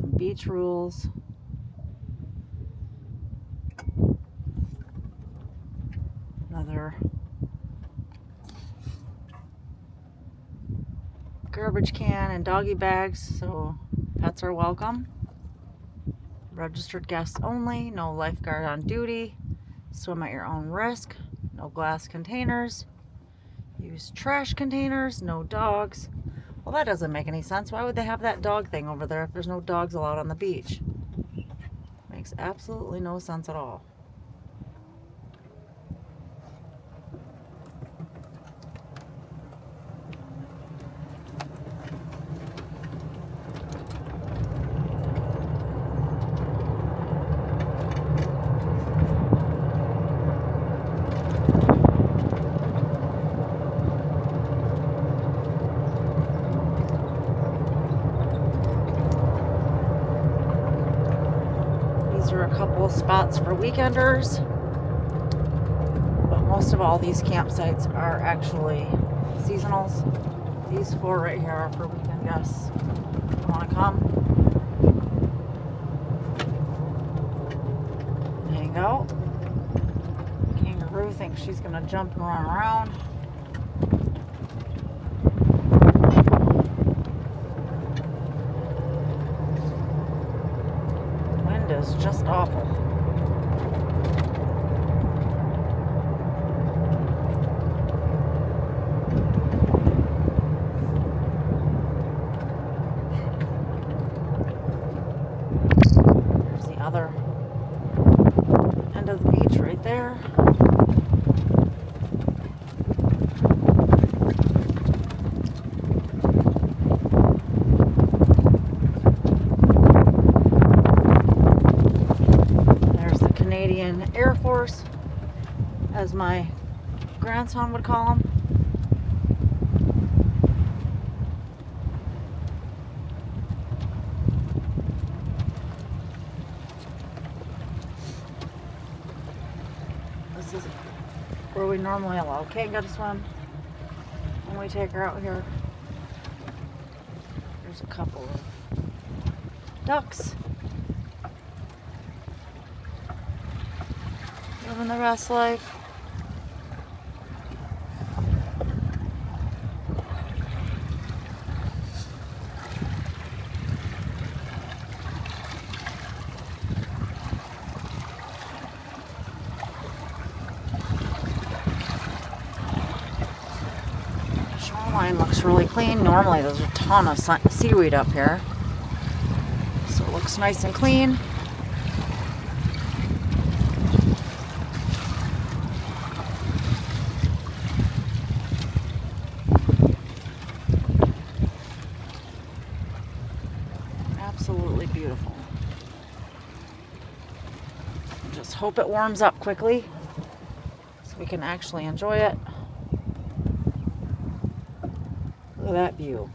Some beach rules. Another garbage can and doggy bags, so pets are welcome. Registered guests only, no lifeguard on duty, swim at your own risk, no glass containers, use trash containers, no dogs. Well, that doesn't make any sense. Why would they have that dog thing over there if there's no dogs allowed on the beach? Makes absolutely no sense at all. These are a couple of spots for weekenders, but most of all these campsites are actually seasonals. These 4 right here are for weekend guests who want to come and hang out. Kangaroo thinks she's going to jump and run around. Wind is just awful. There's the other end of the beach right there. Air Force, as my grandson would call them. This is where we normally allow Kanga to swim when we take her out here. There's a couple of ducks living the best life. Shoreline looks really clean. Normally there's a ton of seaweed up here, so it looks nice and clean. Absolutely beautiful. Just hope it warms up quickly so we can actually enjoy it. Look at that view.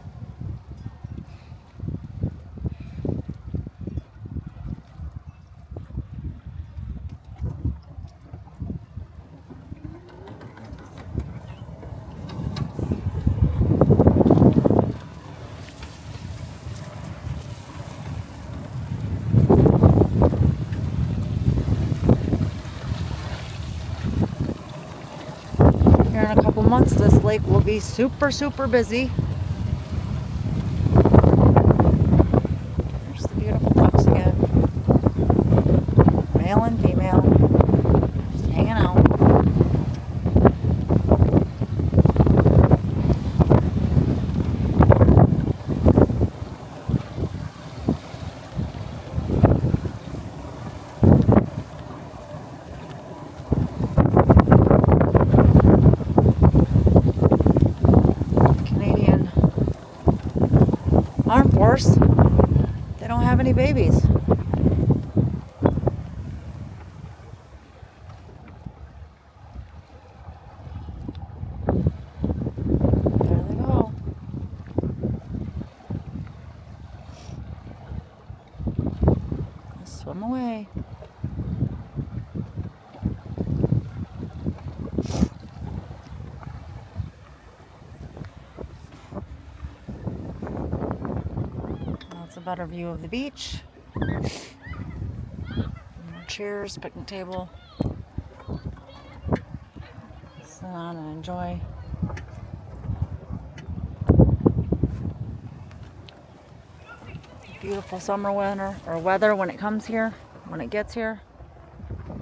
Here in a couple months, this lake will be super, super busy. There's the beautiful ducks again. Male and female. Just hanging out. Armed Force, they don't have any babies. There they go. Let's swim away. better view of the beach. More chairs, picnic table. Sit down and enjoy. Beautiful summer weather when it comes here, when it gets here. So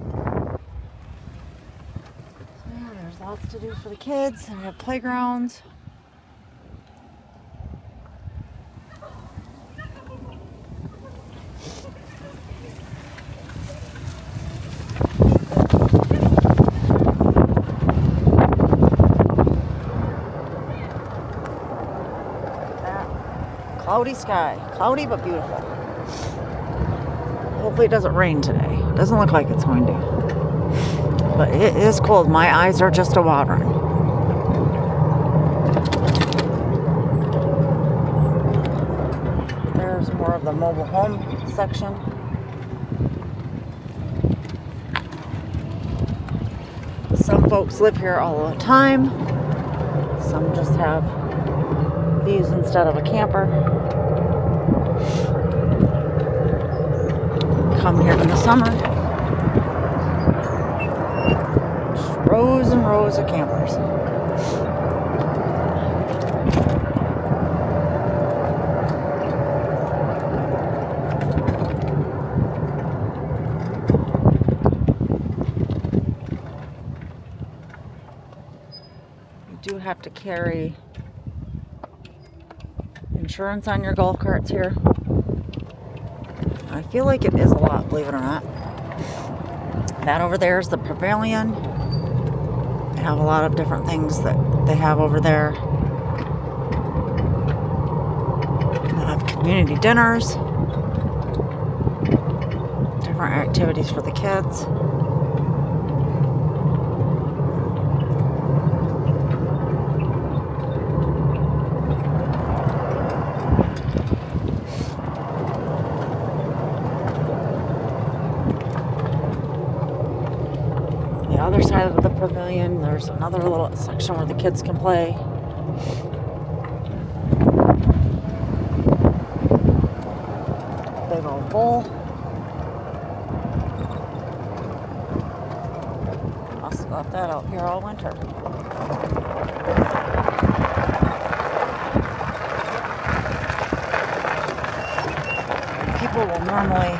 yeah, there's lots to do for the kids. We have playgrounds. Cloudy sky. Cloudy but beautiful. Hopefully it doesn't rain today. It doesn't look like it's going to. But it is cold. My eyes are just a-watering. There's more of the mobile home section. Some folks live here all the time. Some just have these instead of a camper. Come here in the summer. Just rows and rows of campers. You do have to carry insurance on your golf carts here. I feel like it is a lot, believe it or not. That over there is the pavilion. They have a lot of different things that they have over there. They have community dinners, different activities for the kids. The other side of the pavilion, there's another little section where the kids can play. Big old bowl. Must have left that out here all winter. People will normally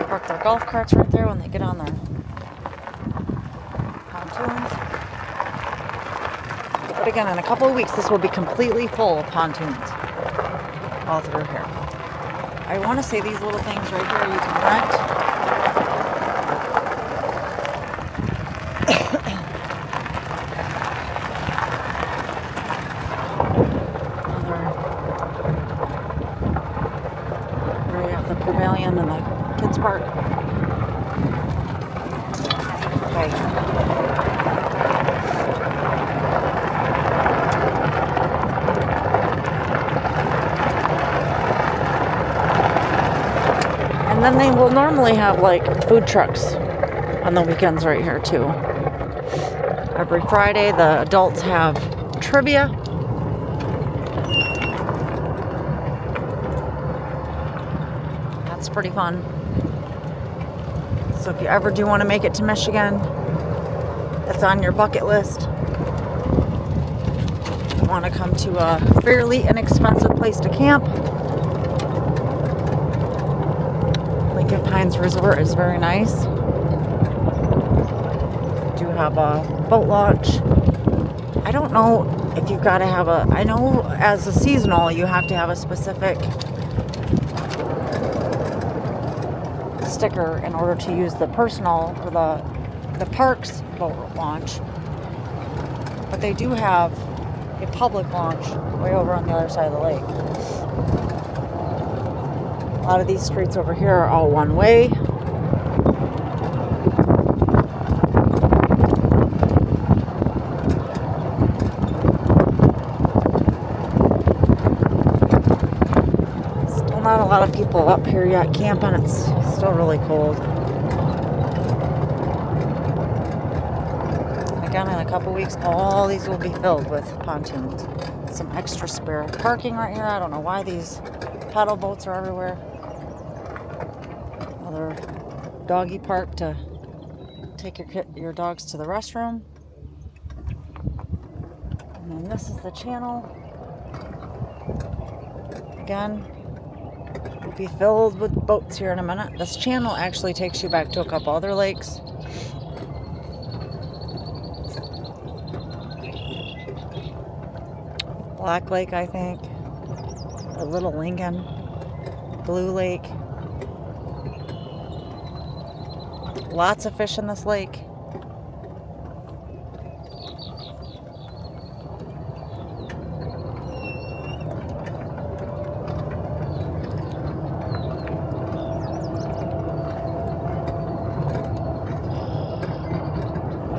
park their golf carts right there when they get on their pontoons. But again, in a couple of weeks, this will be completely full of pontoons all through here. I want to say these little things right here you can rent. Where you have the pavilion and the kids park. Okay. And then they will normally have like food trucks on the weekends right here too. Every Friday the adults have trivia. That's pretty fun. So if you ever do want to make it to Michigan, it's on your bucket list. You want to come to a fairly inexpensive place to camp. Lincoln Pines Resort is very nice. Do have a boat launch. I don't know if you've got to have I know as a seasonal you have to have a specific sticker in order to use the personal or the park's boat launch. But they do have a public launch way over on the other side of the lake. A lot of these streets over here are all one way. Still not a lot of people up here yet camping. It's still really cold. Again, in a couple weeks, all these will be filled with pontoons. Some extra spare parking right here. I don't know why these Paddle boats are everywhere. Another doggy park to take your dogs to the restroom. And then this is the channel. Again, will be filled with boats here in a minute. This channel actually takes you back to a couple other lakes. Black Lake, I think. A Little Lincoln. Blue Lake. Lots of fish in this lake.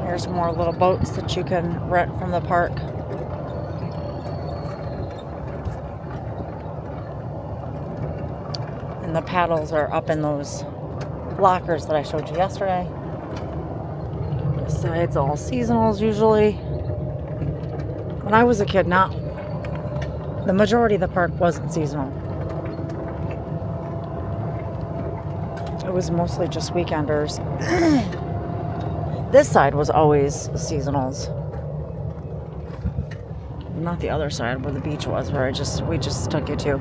Here's more little boats that you can rent from the park. And the paddles are up in those lockers that I showed you yesterday. This side's all seasonals usually. When I was a kid, the majority of the park wasn't seasonal. It was mostly just weekenders. This side was always seasonals. Not the other side where the beach was, where we just took you to.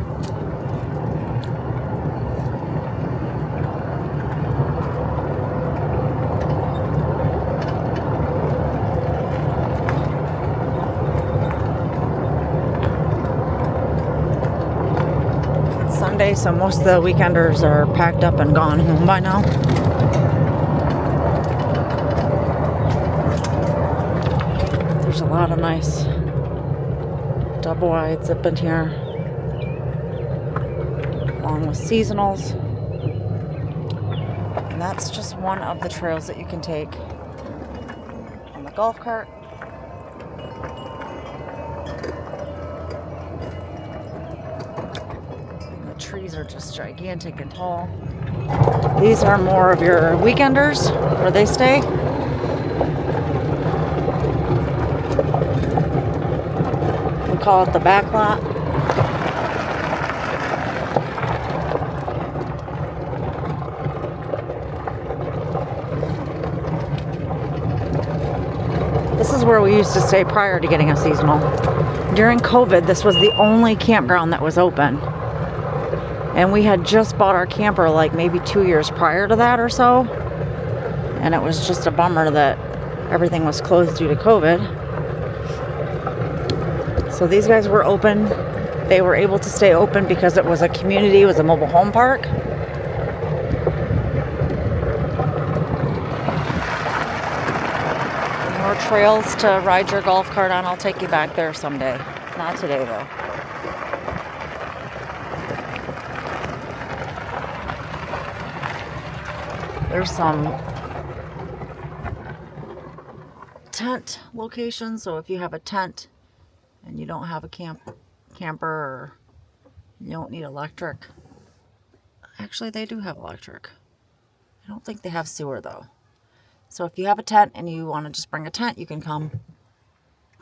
Sunday, so most of the weekenders are packed up and gone home by now. There's a lot of nice double wides up in here, along with seasonals. And that's just one of the trails that you can take on the golf cart. Trees are just gigantic and tall. These are more of your weekenders where they stay. We call it the back lot. This is where we used to stay prior to getting a seasonal. During COVID, this was the only campground that was open. And we had just bought our camper like maybe 2 years prior to that or so. And it was just a bummer that everything was closed due to COVID. So these guys were open. They were able to stay open because it was a community, it was a mobile home park. More trails to ride your golf cart on. I'll take you back there someday. Not today though. There's some tent locations, so if you have a tent and you don't have a camper or you don't need electric. Actually, they do have electric. I don't think they have sewer though. So if you have a tent and you want to just bring a tent, you can come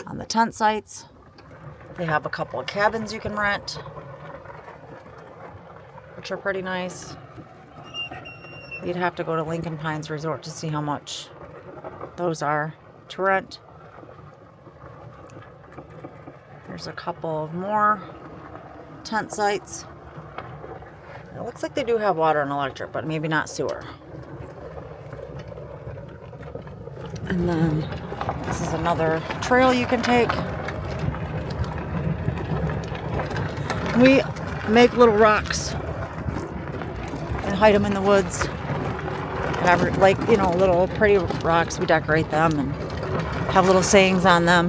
on the tent sites. They have a couple of cabins you can rent, which are pretty nice. You'd have to go to Lincoln Pines Resort to see how much those are to rent. There's a couple of more tent sites. It looks like they do have water and electric, but maybe not sewer. And then this is another trail you can take. We make little rocks and hide them in the woods. Have, like, you know, little pretty rocks. We decorate them and have little sayings on them.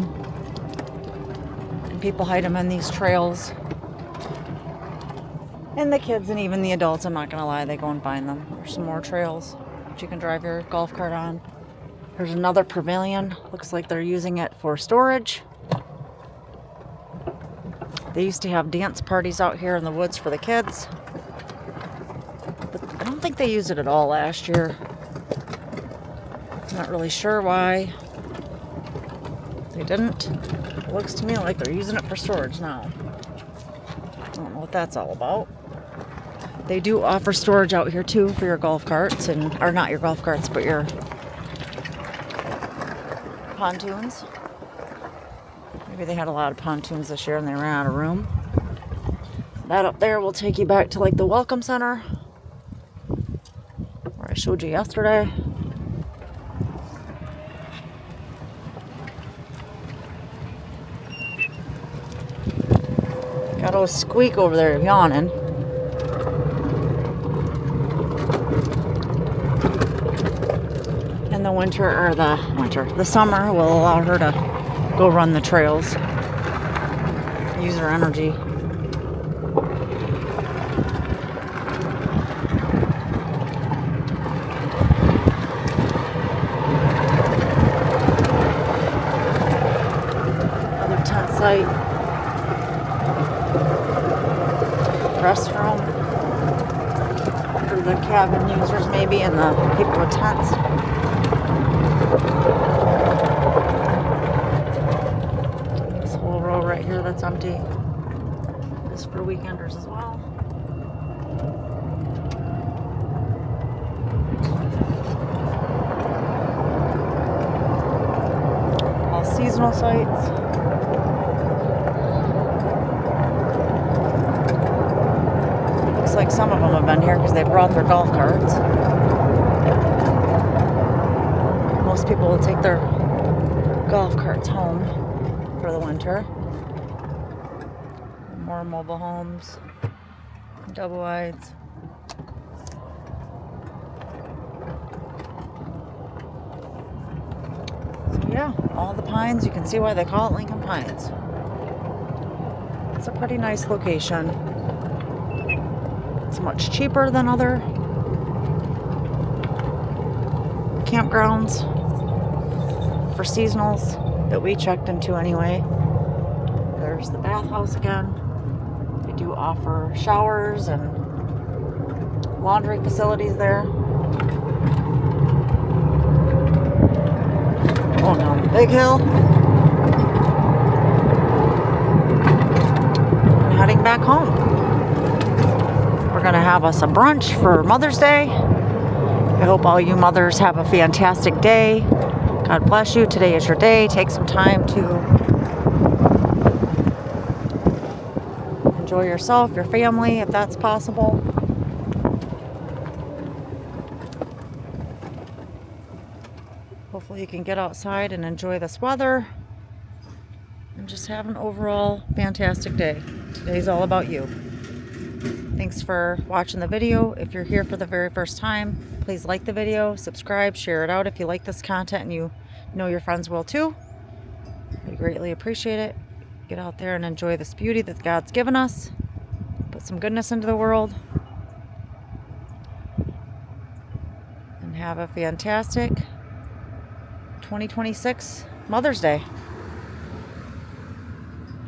And people hide them in these trails. And the kids and even the adults, I'm not going to lie, they go and find them. There's some more trails that you can drive your golf cart on. There's another pavilion. Looks like they're using it for storage. They used to have dance parties out here in the woods for the kids. But I don't think they used it at all last year. Not really sure why they didn't. It looks to me like they're using it for storage now. I don't know what that's all about. They do offer storage out here too for your golf carts, or not your golf carts, but your pontoons. Maybe they had a lot of pontoons this year and they ran out of room. That up there will take you back to like the Welcome Center, where I showed you yesterday. Got a squeak over there yawning. And the summer will allow her to go run the trails, use her energy. Another tent site, restroom for the cabin users maybe, and the people with tents. This whole row right here that's empty is for weekenders as well. All seasonal sites. Looks like some of them have been here because they brought their golf carts. Most people will take their golf carts home for the winter. More mobile homes, double wides. So yeah, all the pines. You can see why they call it Lincoln Pines. It's a pretty nice location. It's much cheaper than other campgrounds for seasonals that we checked into anyway. There's the bathhouse again. They do offer showers and laundry facilities there. Going down the big hill. And heading back home. We're gonna have us a brunch for Mother's Day. I hope all you mothers have a fantastic day. God bless you. Today is your day. Take some time to enjoy yourself, your family, if that's possible. Hopefully you can get outside and enjoy this weather and just have an overall fantastic day. Today's all about you. Thanks for watching the video. If you're here for the very first time, please like the video, subscribe, share it out if you like this content and you know your friends will too. I greatly appreciate it. Get out there and enjoy this beauty that God's given us. Put some goodness into the world. And have a fantastic 2026 Mother's Day.